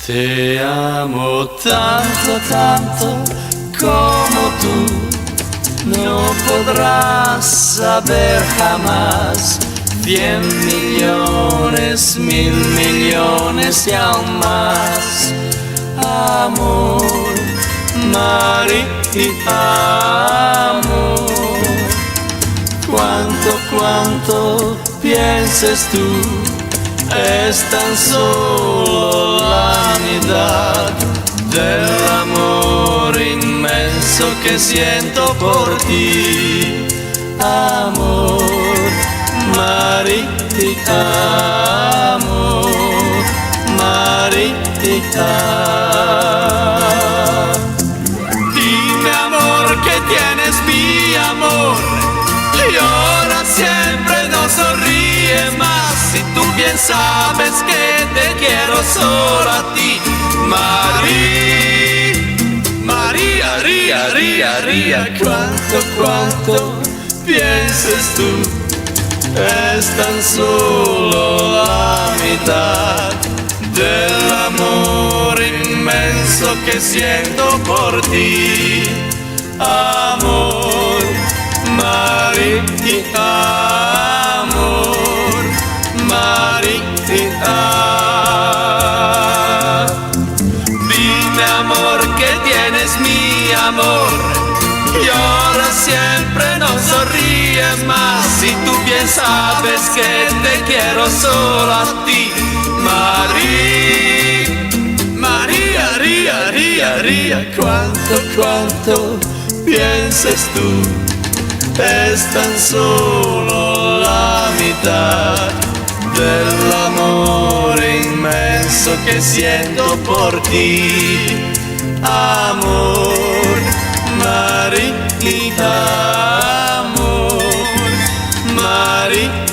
Te amo tanto, tanto como tú no podrás saber jamás. 100 millones, 1000 millones y aún más. Amor, María, amor. Cuánto pienses tú, es tan solo la mitad del amor inmenso que siento por ti. Amor, María, amor, María. Dime, amor, que tienes mi amor, y ahora siempre no sonríe más. Si tú bien sabes que te quiero solo a ti, María, María, Ría, Ría, Ría. Cuánto pienses tú, es tan solo la mitad del amor inmenso que siento por ti. Amor, María, amor, María. Dime, amor, que tienes mi amor, y ahora siempre no sonríes más. Si tú bien sabes que te quiero solo a ti, María, María, Ría, Ría, Ría. Cuánto pienses tú, es tan solo la mitad del amor inmenso que siento por ti. Amor, María, amor, María.